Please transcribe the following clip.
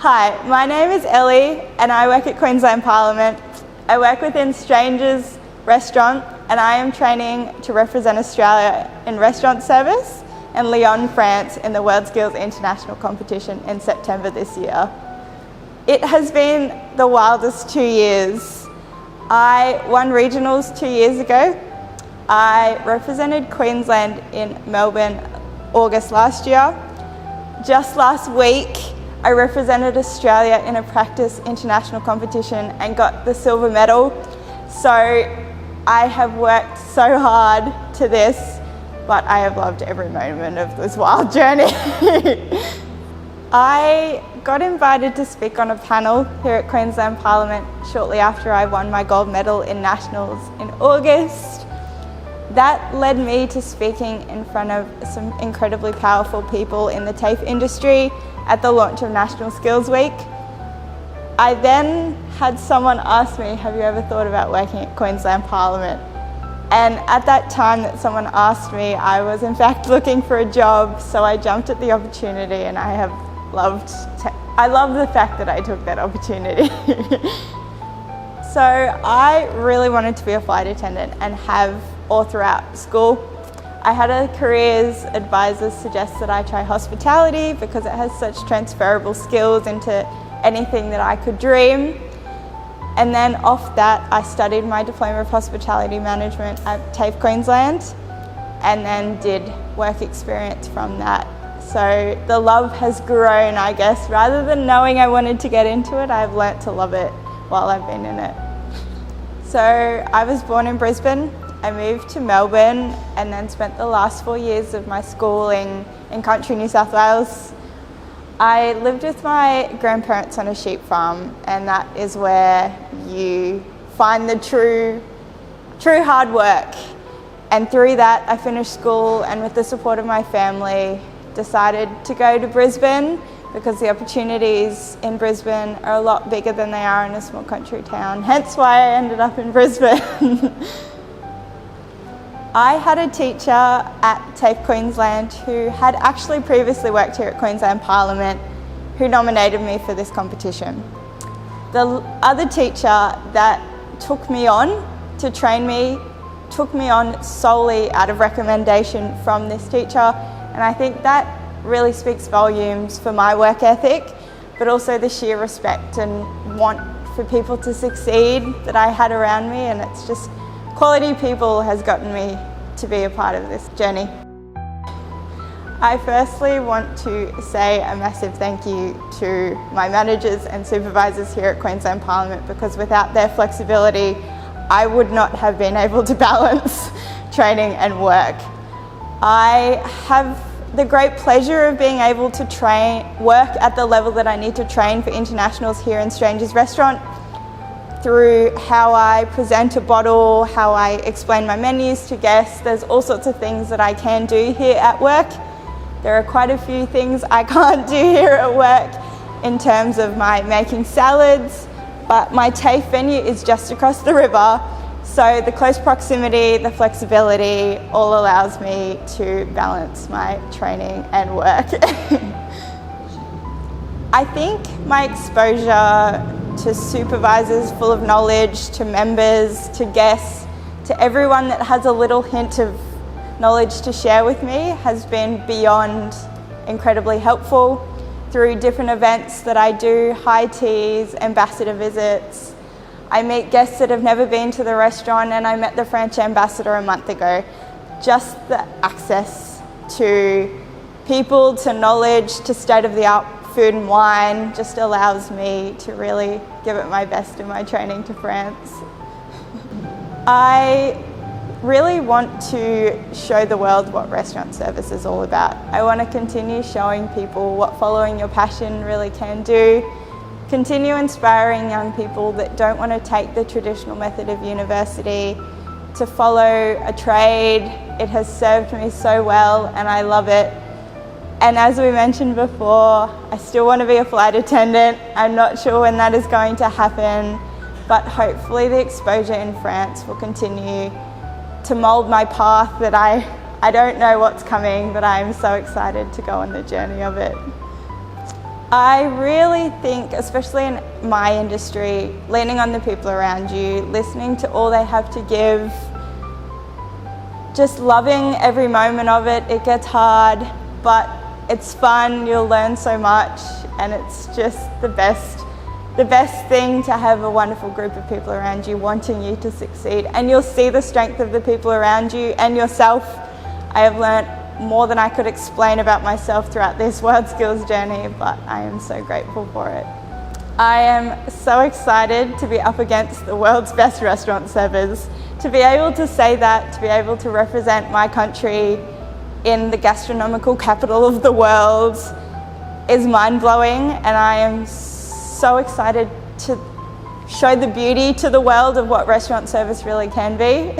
Hi, my name is Elli and I work at Queensland Parliament. I work within Strangers Restaurant and I am training to represent Australia in restaurant service in Lyon, France in the WorldSkills International Competition in September this year. It has been the wildest 2 years. I won regionals 2 years ago. I represented Queensland in Melbourne August last year. Just last week, I represented Australia in a practice international competition and got the silver medal. So I have worked so hard to this, but I have loved every moment of this wild journey. I got invited to speak on a panel here at Queensland Parliament shortly after I won my gold medal in nationals in August. That led me to speaking in front of some incredibly powerful people in the TAFE industry at the launch of National Skills Week. I then had someone ask me, have you ever thought about working at Queensland Parliament? And at that time that someone asked me, I was in fact looking for a job, so I jumped at the opportunity and I love the fact that I took that opportunity. So I really wanted to be a flight attendant and have all throughout school. I had a careers advisor suggest that I try hospitality because it has such transferable skills into anything that I could dream. And then off that, I studied my Diploma of Hospitality Management at TAFE Queensland and then did work experience from that. So the love has grown, I guess. Rather than knowing I wanted to get into it, I've learnt to love it while I've been in it. So I was born in Brisbane. I moved to Melbourne and then spent the last 4 years of my schooling in country New South Wales. I lived with my grandparents on a sheep farm, and that is where you find the true hard work. And through that, I finished school and with the support of my family, decided to go to Brisbane because the opportunities in Brisbane are a lot bigger than they are in a small country town. Hence why I ended up in Brisbane. I had a teacher at TAFE Queensland who had actually previously worked here at Queensland Parliament who nominated me for this competition. The other teacher that took me on to train me took me on solely out of recommendation from this teacher, and I think that really speaks volumes for my work ethic, but also the sheer respect and want for people to succeed that I had around me, and it's just quality people has gotten me to be a part of this journey. I firstly want to say a massive thank you to my managers and supervisors here at Queensland Parliament, because without their flexibility, I would not have been able to balance training and work. I have the great pleasure of being able to work at the level that I need to train for internationals here in Strangers Restaurant, through how I present a bottle, how I explain my menus to guests. There's all sorts of things that I can do here at work. There are quite a few things I can't do here at work in terms of my making salads, but my TAFE venue is just across the river, so the close proximity, the flexibility all allows me to balance my training and work. I think my exposure to supervisors full of knowledge, to members, to guests, to everyone that has a little hint of knowledge to share with me has been beyond incredibly helpful. Through different events that I do, high teas, ambassador visits, I meet guests that have never been to the restaurant, and I met the French ambassador a month ago. Just the access to people, to knowledge, to state-of-the-art food and wine just allows me to really give it my best in my training to France. I really want to show the world what restaurant service is all about. I want to continue showing people what following your passion really can do, continue inspiring young people that don't want to take the traditional method of university to follow a trade. It has served me so well and I love it. And as we mentioned before, I still want to be a flight attendant. I'm not sure when that is going to happen, but hopefully the exposure in France will continue to mould my path that I don't know what's coming, but I'm so excited to go on the journey of it. I really think, especially in my industry, leaning on the people around you, listening to all they have to give, just loving every moment of it. It gets hard, but it's fun, you'll learn so much, and it's just the best thing to have a wonderful group of people around you wanting you to succeed. And you'll see the strength of the people around you and yourself. I have learnt more than I could explain about myself throughout this WorldSkills journey, but I am so grateful for it. I am so excited to be up against the world's best restaurant servers. To be able to say that, to be able to represent my country in the gastronomical capital of the world is mind-blowing, and I am so excited to show the beauty to the world of what restaurant service really can be.